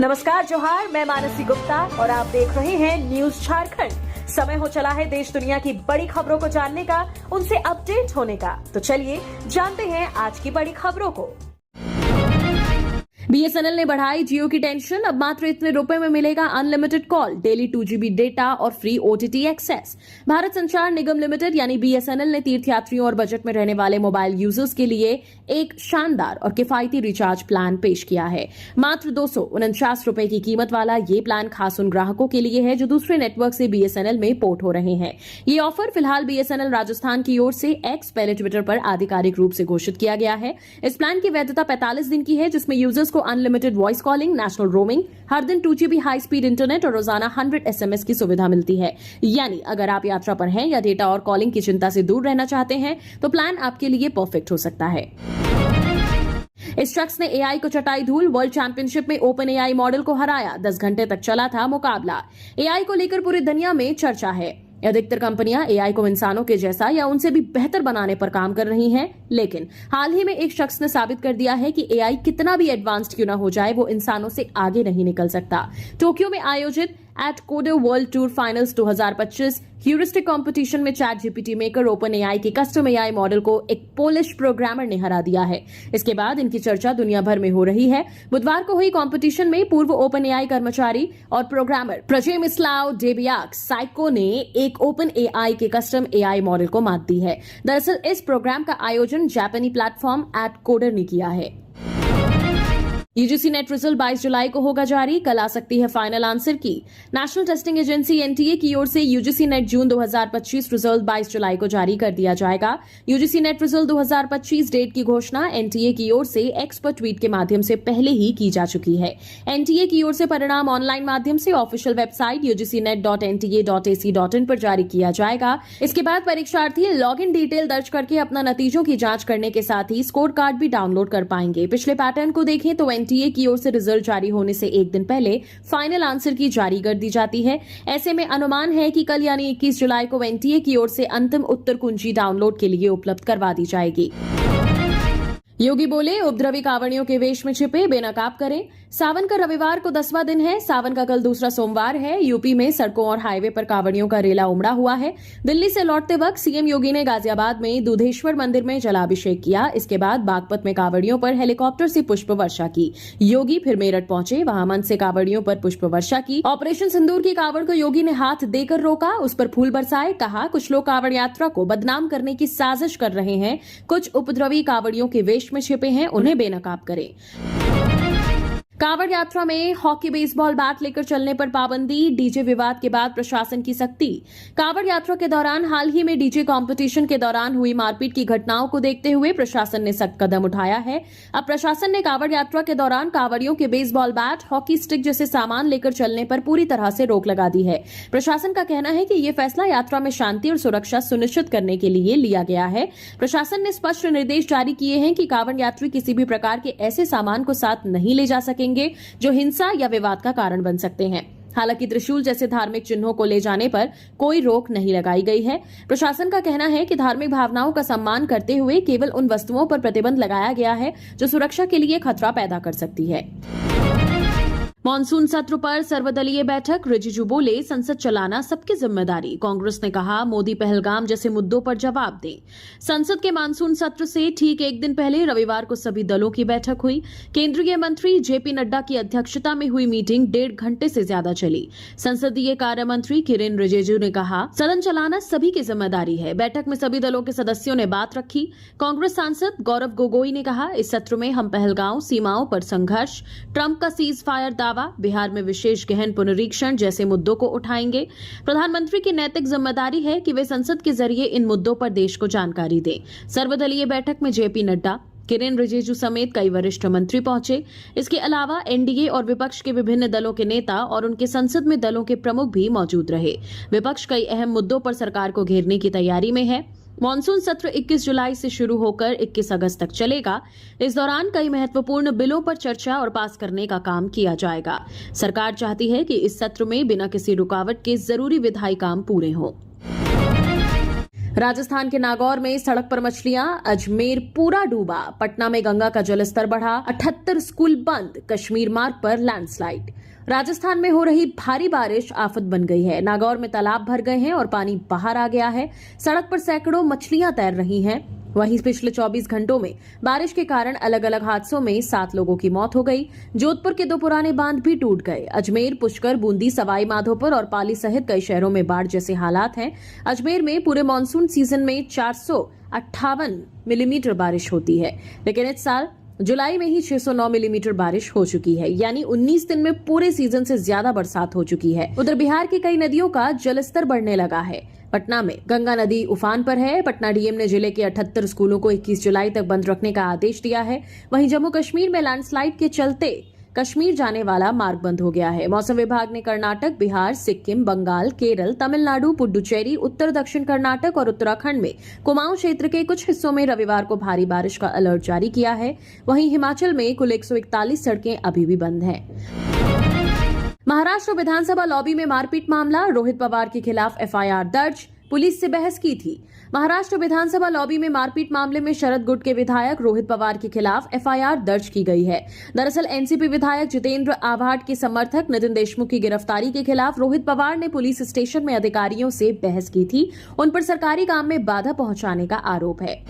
नमस्कार जोहार, मैं मानसी गुप्ता और आप देख रहे हैं न्यूज झारखंड। समय हो चला है देश दुनिया की बड़ी खबरों को जानने का, उनसे अपडेट होने का। तो चलिए जानते हैं आज की बड़ी खबरों को। बीएसएनएल ने बढ़ाई जियो की टेंशन, अब मात्र इतने रुपए में मिलेगा unlimited call, daily 2 GB data और फ्री ओटीटी एक्सेस। भारत संचार निगम लिमिटेड यानी बीएसएनएल ने तीर्थयात्रियों और बजट में रहने वाले मोबाइल यूजर्स के लिए एक शानदार और किफायती रिचार्ज प्लान पेश किया है। मात्र 249 रुपए की कीमत वाला ये प्लान खास उन ग्राहकों के लिए है जो दूसरे नेटवर्क से बीएसएनएल में पोर्ट हो रहे हैं। ये ऑफर फिलहाल बीएसएनएल राजस्थान की ओर से एक्स पहले ट्विटर पर आधिकारिक रूप से घोषित किया गया है। इस प्लान की वैधता 45 दिन की है, जिसमें यूजर्स को unlimited voice calling, national roaming, हर दिन 2 GB हाई स्पीड इंटरनेट और रोजाना 100 SMS की सुविधा मिलती है। यानी अगर आप यात्रा पर हैं या डेटा और कॉलिंग की चिंता से दूर रहना चाहते हैं तो प्लान आपके लिए परफेक्ट हो सकता है। इस शख्स ने एआई को चटाई धूल, वर्ल्ड चैंपियनशिप में ओपन एआई मॉडल को हराया। 10 घंटे तक चला था मुकाबला। एआई को लेकर पूरी दुनिया में चर्चा है। अधिकतर कंपनियां एआई को इंसानों के जैसा या उनसे भी बेहतर बनाने पर काम कर रही हैं, लेकिन हाल ही में एक शख्स ने साबित कर दिया है कि एआई कितना भी एडवांस्ड क्यों ना हो जाए, वो इंसानों से आगे नहीं निकल सकता। टोक्यो में आयोजित AtCoder world tour finals 2025 heuristic competition में ChatGPT maker OpenAI के कस्टम एआई मॉडल को एक पोलिश प्रोग्रामर ने हरा दिया है। इसके बाद इनकी चर्चा दुनिया भर में हो रही है। बुधवार को हुई कंपटीशन में पूर्व ओपन एआई कर्मचारी और प्रोग्रामर प्रजेमिस्लाव डेबियाक साइको ने एक ओपन एआई के कस्टम एआई मॉडल को मात दी है। दरअसल इस प्रोग्राम का आयोजन जापानी प्लेटफॉर्म एट कोडर ने किया है। यूजीसी नेट रिजल्ट 22 जुलाई को होगा जारी, कल आ सकती है फाइनल आंसर की। नेशनल टेस्टिंग एजेंसी एनटीए की ओर से यूजीसी नेट जून 2025 रिजल्ट 22 जुलाई को जारी कर दिया जाएगा। यूजीसी नेट रिजल्ट 2025 डेट की घोषणा एनटीए की ओर से एक्स पर ट्वीट के माध्यम से पहले ही की जा चुकी है। एनटीए की ओर से परिणाम ऑनलाइन माध्यम से ऑफिशियल वेबसाइट ugcnet.nta.ac.in पर जारी किया जाएगा। इसके बाद परीक्षार्थी लॉग इन डिटेल दर्ज करके अपना नतीजों की जांच करने के साथ ही स्कोर कार्ड भी डाउनलोड कर पाएंगे। पिछले पैटर्न को देखें तो एनटीए की ओर से रिजल्ट जारी होने से एक दिन पहले फाइनल आंसर की जारी कर दी जाती है। ऐसे में अनुमान है कि कल यानी 21 जुलाई को एनटीए की ओर से अंतिम उत्तर कुंजी डाउनलोड के लिए उपलब्ध करवा दी जाएगी। योगी बोले, उपद्रवी कांवड़ियों के वेश में छिपे बेनकाब करें। सावन का रविवार को 10वां दिन है। सावन का कल दूसरा सोमवार है। यूपी में सड़कों और हाईवे पर कांवड़ियों का रेला उमड़ा हुआ है। दिल्ली से लौटते वक्त सीएम योगी ने गाजियाबाद में दूधेश्वर मंदिर में जलाभिषेक किया। इसके बाद बागपत में कांवड़ियों पर हेलीकॉप्टर से पुष्प वर्षा की। योगी फिर मेरठ पहुंचे, वहां मंच से कांवड़ियों पर पुष्प वर्षा की। ऑपरेशन सिंदूर की कांवड़ को योगी ने हाथ देकर रोका, उस पर फूल बरसाए। कहा, कुछ लोग कांवड़ यात्रा को बदनाम करने की साजिश कर रहे हैं। कुछ उपद्रवी कांवड़ियों के वेश में छिपे हैं, उन्हें बेनकाब करें। कांवड़ यात्रा में हॉकी बेसबॉल बैट लेकर चलने पर पाबंदी, डीजे विवाद के बाद प्रशासन की सख्ती। कांवड़ यात्रा के दौरान हाल ही में डीजे कंपटीशन के दौरान हुई मारपीट की घटनाओं को देखते हुए प्रशासन ने सख्त कदम उठाया है। अब प्रशासन ने कांवड़ यात्रा के दौरान कांवड़ियों के बेसबॉल बैट, हॉकी स्टिक जैसे सामान लेकर चलने पर पूरी तरह से रोक लगा दी है। प्रशासन का कहना है कि यह फैसला यात्रा में शांति और सुरक्षा सुनिश्चित करने के लिए लिया गया है। प्रशासन ने स्पष्ट निर्देश जारी किए हैं कि कांवड़ यात्री किसी भी प्रकार के ऐसे सामान को साथ नहीं ले जा सकेंगे जो हिंसा या विवाद का कारण बन सकते हैं। हालांकि त्रिशूल जैसे धार्मिक चिन्हों को ले जाने पर कोई रोक नहीं लगाई गई है। प्रशासन का कहना है कि धार्मिक भावनाओं का सम्मान करते हुए केवल उन वस्तुओं पर प्रतिबंध लगाया गया है जो सुरक्षा के लिए खतरा पैदा कर सकती है। मॉनसून सत्र पर सर्वदलीय बैठक, रिजिजू बोले, संसद चलाना सबकी जिम्मेदारी। कांग्रेस ने कहा, मोदी पहलगाम जैसे मुद्दों पर जवाब दें। संसद के मानसून सत्र से ठीक एक दिन पहले रविवार को सभी दलों की बैठक हुई। केंद्रीय मंत्री जेपी नड्डा की अध्यक्षता में हुई मीटिंग 1.5 घंटे से ज्यादा चली। संसदीय कार्य मंत्री किरेन रिजिजू ने कहा, सदन चलाना सभी की जिम्मेदारी है। बैठक में सभी दलों के सदस्यों ने बात रखी। कांग्रेस सांसद गौरव गोगोई ने कहा, इस सत्र में हम पहलगाम, सीमाओं पर संघर्ष, ट्रंप का सीज फायर दावा, बिहार में विशेष गहन पुनरीक्षण जैसे मुद्दों को उठाएंगे। प्रधानमंत्री की नैतिक जिम्मेदारी है कि वे संसद के जरिए इन मुद्दों पर देश को जानकारी दें। सर्वदलीय बैठक में जेपी नड्डा, किरेन रिजिजू समेत कई वरिष्ठ मंत्री पहुंचे। इसके अलावा एनडीए और विपक्ष के विभिन्न दलों के नेता और उनके संसद में दलों के प्रमुख भी मौजूद रहे। विपक्ष कई अहम मुद्दों पर सरकार को घेरने की तैयारी में है। मॉनसून सत्र 21 जुलाई से शुरू होकर 21 अगस्त तक चलेगा। इस दौरान कई महत्वपूर्ण बिलों पर चर्चा और पास करने का काम किया जाएगा। सरकार चाहती है कि इस सत्र में बिना किसी रुकावट के जरूरी विधायी काम पूरे हों। राजस्थान के नागौर में सड़क पर मछलियां, अजमेर पूरा डूबा, पटना में गंगा का जलस्तर बढ़ा, 78 स्कूल बंद, कश्मीर मार्ग पर लैंडस्लाइड। राजस्थान में हो रही भारी बारिश आफत बन गई है। नागौर में तालाब भर गए हैं और पानी बाहर आ गया है। सड़क पर सैकड़ों मछलियां तैर रही हैं। वहीं पिछले 24 घंटों में बारिश के कारण अलग अलग हादसों में 7 लोगों की मौत हो गई। जोधपुर के 2 पुराने बांध भी टूट गए। अजमेर, पुष्कर, बूंदी, सवाई माधोपुर और पाली सहित कई शहरों में बाढ़ जैसे हालात हैं। अजमेर में पूरे मानसून सीजन में 458 मिलीमीटर बारिश होती है, लेकिन इस साल जुलाई में ही 609 मिलीमीटर बारिश हो चुकी है, यानी 19 दिन में पूरे सीजन से ज्यादा बरसात हो चुकी है। उधर बिहार की कई नदियों का जलस्तर बढ़ने लगा है। पटना में गंगा नदी उफान पर है। पटना डीएम ने जिले के 78 स्कूलों को 21 जुलाई तक बंद रखने का आदेश दिया है। वहीं जम्मू कश्मीर में लैंडस्लाइड के चलते कश्मीर जाने वाला मार्ग बंद हो गया है। मौसम विभाग ने कर्नाटक, बिहार, सिक्किम, बंगाल, केरल, तमिलनाडु, पुडुचेरी, उत्तर दक्षिण कर्नाटक और उत्तराखंड में कुमाऊं क्षेत्र के कुछ हिस्सों में रविवार को भारी बारिश का अलर्ट जारी किया है। वहीं हिमाचल में कुल 141 सड़कें अभी भी बंद हैं। महाराष्ट्र विधानसभा लॉबी में मारपीट मामला, रोहित पवार के खिलाफ एफआईआर दर्ज, पुलिस से बहस की थी। महाराष्ट्र विधानसभा लॉबी में मारपीट मामले में शरद गुट के विधायक रोहित पवार के खिलाफ एफआईआर दर्ज की गई है। दरअसल एनसीपी विधायक जितेंद्र आव्हाड के समर्थक नितिन देशमुख की गिरफ्तारी के खिलाफ रोहित पवार ने पुलिस स्टेशन में अधिकारियों से बहस की थी। उन पर सरकारी काम में बाधा पहुंचाने का आरोप है।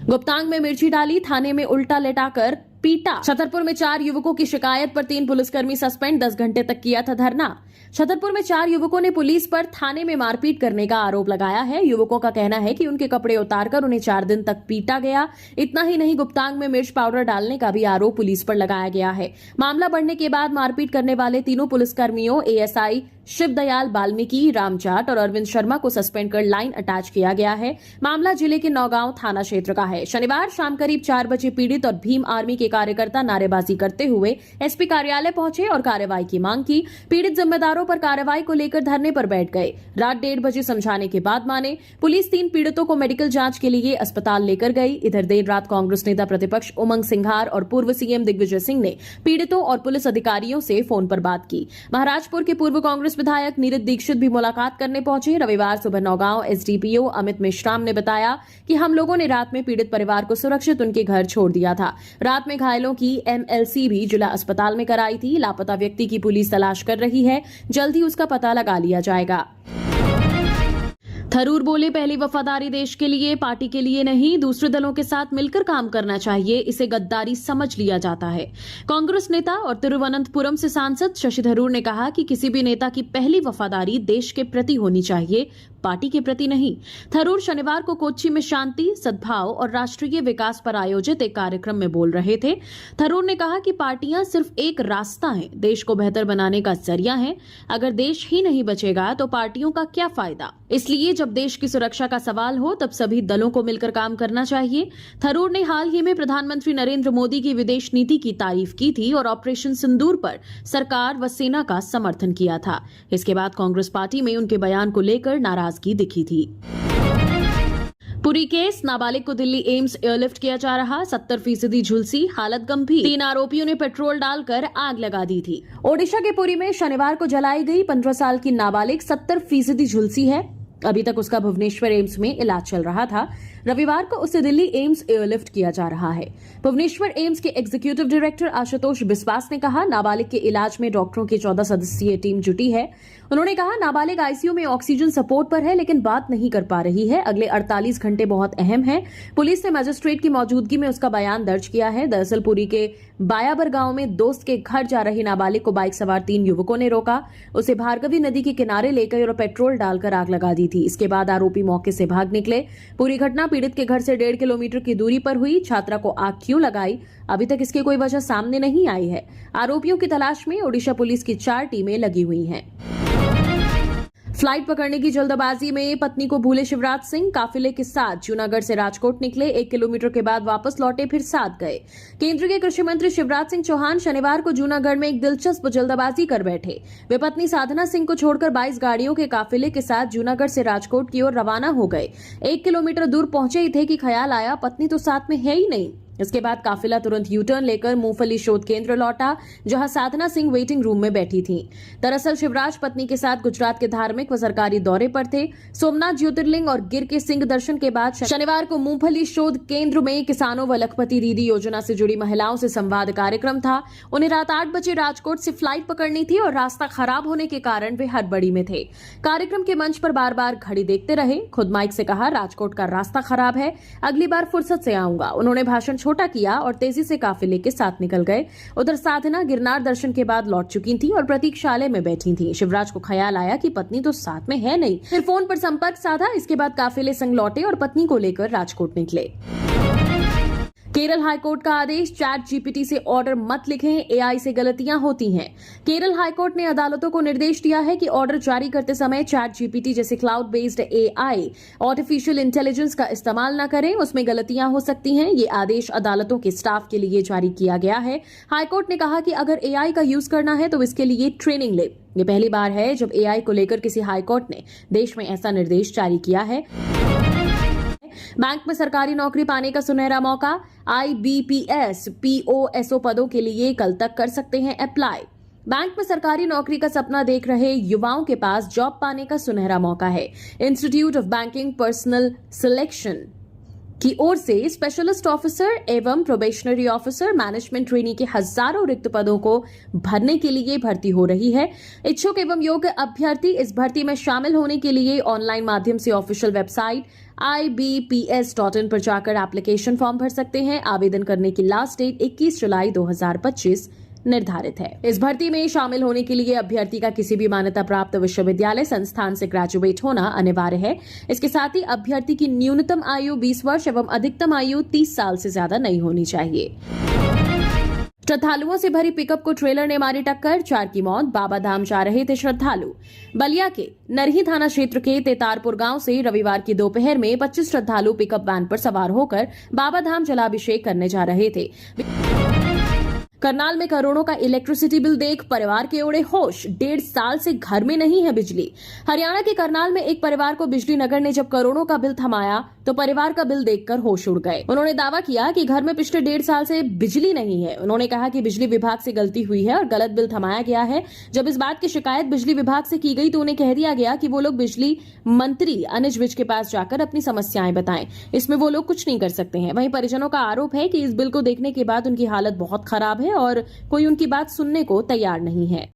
गुप्तांग में मिर्ची डाली, थाने में उल्टा लेटाकर पीटा। छतरपुर में 4 युवकों की शिकायत पर 3 पुलिसकर्मी सस्पेंड, 10 घंटे तक किया था धरना। छतरपुर में 4 युवकों ने पुलिस पर थाने में मारपीट करने का आरोप लगाया है। युवकों का कहना है कि उनके कपड़े उतारकर उन्हें 4 दिन तक पीटा गया। इतना ही नहीं, गुप्तांग में मिर्च पाउडर डालने का भी आरोप पुलिस पर लगाया गया है। मामला बढ़ने के बाद मारपीट करने वाले तीनों पुलिसकर्मियों एएसआई शिवदयाल बाल्मीकि, राम जाट और अरविंद शर्मा को सस्पेंड कर लाइन अटैच किया गया है। मामला जिले के नौगांव थाना क्षेत्र का है। शनिवार शाम करीब 4 बजे पीड़ित और भीम आर्मी के कार्यकर्ता नारेबाजी करते हुए एसपी कार्यालय पहुंचे और कार्रवाई की मांग की। पीड़ित जिम्मेदारों पर कार्रवाई को लेकर धरने पर बैठ गए। रात 1:30 बजे समझाने के बाद माने। पुलिस 3 पीड़ितों को मेडिकल जांच के लिए अस्पताल लेकर गई। इधर देर रात कांग्रेस नेता प्रतिपक्ष उमंग सिंघार और पूर्व सीएम दिग्विजय सिंह ने पीड़ितों और पुलिस अधिकारियों से फोन पर बात की। महाराजपुर के पूर्व कांग्रेस विधायक नीरज दीक्षित भी मुलाकात करने पहुंचे। रविवार सुबह नौगांव एसडीपीओ अमित मेश्राम ने बताया कि हम लोगों ने रात में पीड़ित परिवार को सुरक्षित उनके घर छोड़ दिया था। रात में घायलों की एमएलसी भी जिला अस्पताल में कराई थी। लापता व्यक्ति की पुलिस तलाश कर रही है, जल्द ही उसका पता लगा लिया जाएगा। थरूर बोले, पहली वफादारी देश के लिए, पार्टी के लिए नहीं, दूसरे दलों के साथ मिलकर काम करना चाहिए। इसे गद्दारी समझ लिया जाता है। कांग्रेस नेता और तिरुवनंतपुरम से सांसद शशि थरूर ने कहा कि किसी भी नेता की पहली वफादारी देश के प्रति होनी चाहिए, पार्टी के प्रति नहीं। थरूर शनिवार को कोच्चि में शांति, सद्भाव और राष्ट्रीय विकास पर आयोजित एक कार्यक्रम में बोल रहे थे। थरूर ने कहा कि पार्टियां सिर्फ एक रास्ता है, देश को बेहतर बनाने का जरिया है। अगर देश ही नहीं बचेगा तो पार्टियों का क्या फायदा। इसलिए जब देश की सुरक्षा का सवाल हो तब सभी दलों को मिलकर काम करना चाहिए। थरूर ने हाल ही में प्रधानमंत्री नरेंद्र मोदी की विदेश नीति की तारीफ की थी और ऑपरेशन सिंदूर पर सरकार व सेना का समर्थन किया था। इसके बाद कांग्रेस पार्टी में उनके बयान को लेकर नाराजगी दिखी थी। पुरी केस, नाबालिग को दिल्ली एम्स एयरलिफ्ट किया जा रहा, 70% झुलसी, हालत गंभीर। 3 आरोपियों ने पेट्रोल डालकर आग लगा दी थी। ओडिशा के पुरी में शनिवार को जलाई गई 15 साल की नाबालिग 70% झुलसी है। अभी तक उसका भुवनेश्वर एम्स में इलाज चल रहा था। रविवार को उसे दिल्ली एम्स एयरलिफ्ट किया जा रहा है। भुवनेश्वर एम्स के एग्जीक्यूटिव डायरेक्टर आशुतोष बिस्वास ने कहा, नाबालिग के इलाज में डॉक्टरों की 14 सदस्यीय टीम जुटी है। उन्होंने कहा, नाबालिग आईसीयू में ऑक्सीजन सपोर्ट पर है लेकिन बात नहीं कर पा रही है। अगले 48 घंटे बहुत अहम है। पुलिस ने मजिस्ट्रेट की मौजूदगी में उसका बयान दर्ज किया है। दरअसल पुरी के बायाबर गांव में दोस्त के घर जा रही नाबालिग को बाइक सवार 3 युवकों ने रोका। उसे भार्गवी नदी के किनारे लेकर और पेट्रोल डालकर आग लगा दी थी। इसके बाद आरोपी मौके से भाग निकले। पूरी घटना पीड़ित के घर से 1.5 किलोमीटर की दूरी पर हुई। छात्रा को आग क्यों लगाई, अभी तक इसकी कोई वजह सामने नहीं आई है। आरोपियों की तलाश में ओडिशा पुलिस की 4 टीमें लगी हुई हैं। फ्लाइट पकड़ने की जल्दबाजी में पत्नी को भूले शिवराज सिंह, काफिले के साथ जूनागढ़ से राजकोट निकले। 1 किलोमीटर के बाद वापस लौटे, फिर साथ गए। केंद्रीय कृषि मंत्री शिवराज सिंह चौहान शनिवार को जूनागढ़ में एक दिलचस्प जल्दबाजी कर बैठे। वे पत्नी साधना सिंह को छोड़कर 22 गाड़ियों के काफिले के साथ जूनागढ़ से राजकोट की ओर रवाना हो गए। 1 किलोमीटर दूर पहुंचे ही थे कि ख्याल आया, पत्नी तो साथ में है ही नहीं। इसके बाद काफिला तुरंत यू टर्न लेकर मूंगफली शोध केंद्र लौटा, जहां साधना सिंह वेटिंग रूम में बैठी थी। दरअसल शिवराज पत्नी के साथ गुजरात के धार्मिक व सरकारी दौरे पर थे। सोमनाथ ज्योतिर्लिंग और गिर के सिंह दर्शन के बाद शनिवार को मूंगफली शोध केंद्र में किसानों व लखपति दीदी योजना से जुड़ी महिलाओं से संवाद कार्यक्रम था। उन्हें रात 8 बजे राजकोट से फ्लाइट पकड़नी थी और रास्ता खराब होने के कारण वे हड़बड़ी में थे। कार्यक्रम के मंच पर बार बार घड़ी देखते रहे। खुद माइक से कहा, राजकोट का रास्ता खराब है, अगली बार फुर्सत से आऊंगा। उन्होंने भाषण छोटा किया और तेजी से काफिले के साथ निकल गए। उधर साधना गिरनार दर्शन के बाद लौट चुकी थी और प्रतीक्षालय में बैठी थी। शिवराज को ख्याल आया कि पत्नी तो साथ में है नहीं, फिर फोन पर संपर्क साधा। इसके बाद काफिले संग लौटे और पत्नी को लेकर राजकोट निकले। केरल हाईकोर्ट का आदेश, चैट जीपीटी से ऑर्डर मत लिखें, एआई से गलतियां होती हैं। केरल हाईकोर्ट ने अदालतों को निर्देश दिया है कि ऑर्डर जारी करते समय चैट जीपीटी जैसे cloud based AI artificial intelligence का इस्तेमाल न करें, उसमें गलतियां हो सकती हैं। ये आदेश अदालतों के स्टाफ के लिए जारी किया गया है। हाईकोर्ट ने कहा कि अगर एआई का यूज करना है तो इसके लिए ट्रेनिंग ले। ये पहली बार है जब एआई को लेकर किसी हाईकोर्ट ने देश में ऐसा निर्देश जारी किया है। बैंक में सरकारी नौकरी पाने का सुनहरा मौका, आईबीपीएस पीओएसओ पदों के लिए कल तक कर सकते हैं अप्लाई। बैंक में सरकारी नौकरी का सपना देख रहे युवाओं के पास जॉब पाने का सुनहरा मौका है। Institute of banking personal selection की ओर से स्पेशलिस्ट ऑफिसर एवं प्रोबेशनरी ऑफिसर मैनेजमेंट ट्रेनी के हजारों रिक्त पदों को भरने के लिए भर्ती हो रही है। इच्छुक एवं योग्य अभ्यर्थी इस भर्ती में शामिल होने के लिए ऑनलाइन माध्यम से ऑफिशियल वेबसाइट ibps.in पर जाकर एप्लीकेशन फॉर्म भर सकते हैं। आवेदन करने की लास्ट डेट 21 जुलाई 2025 निर्धारित है। इस भर्ती में शामिल होने के लिए अभ्यर्थी का किसी भी मान्यता प्राप्त विश्वविद्यालय संस्थान से ग्रेजुएट होना अनिवार्य है। इसके साथ ही अभ्यर्थी की न्यूनतम आयु 20 वर्ष एवं अधिकतम आयु 30 साल से ज्यादा नहीं होनी चाहिए। श्रद्धालुओं से भरी पिकअप को ट्रेलर ने मारी टक्कर, 4 की मौत। बाबा धाम जा रहे थे श्रद्धालु। बलिया के नरही थाना क्षेत्र के तेतारपुर गांव से रविवार की दोपहर में 25 श्रद्धालु पिकअप वैन पर सवार होकर बाबा धाम जलाभिषेक करने जा रहे थे। करनाल में करोड़ों का इलेक्ट्रिसिटी बिल देख परिवार के उड़े होश, 1.5 साल से घर में नहीं है बिजली। हरियाणा के करनाल में एक परिवार को बिजली नगर ने जब करोड़ों का बिल थमाया तो परिवार का बिल देखकर होश उड़ गए। उन्होंने दावा किया कि घर में पिछले 1.5 साल से बिजली नहीं है। उन्होंने कहा कि बिजली विभाग से गलती हुई है और गलत बिल थमाया गया है। जब इस बात की शिकायत बिजली विभाग से की गई तो उन्हें कह दिया गया कि वो लोग बिजली मंत्री अनिल विज के पास जाकर अपनी समस्याएं बताएं, इसमें वो लोग कुछ नहीं कर सकते हैं। वहीं परिजनों का आरोप है कि इस बिल को देखने के बाद उनकी हालत बहुत खराब है और कोई उनकी बात सुनने को तैयार नहीं है।